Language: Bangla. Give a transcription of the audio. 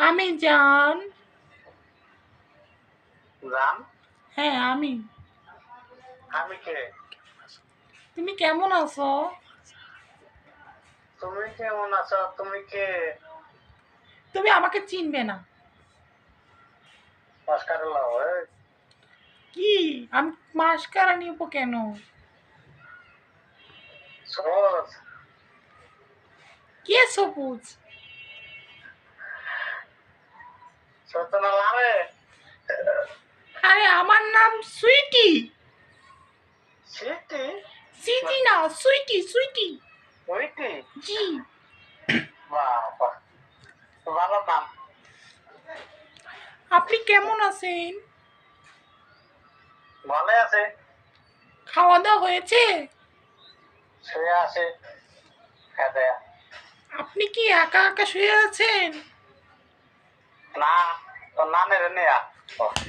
আমি জান। জান? হ্যাঁ আমি। আমি কে? তুমি কেমন আছো? তুমি কেমন আছো? তুমি কে? তুমি আমাকে চিনবে না। নমস্কার লাও। কি? আমি মাস্কারা নিব কেন? সবুজ। কে সবুজ? সচনা লারে। আরে আমার নাম সুইটি। সিটি? সিটি না, সুইটি সুইটি। ওইটি? জি। বাবা, ভালো নাম। আপনি কেমন আছেন? ভালো আছে। খাওয়া দাওয়া হয়েছে? শুয়ে আছে। খেতে। আপনি কি একা একা শুয়ে আছেন? না, তো নানের নিয়া।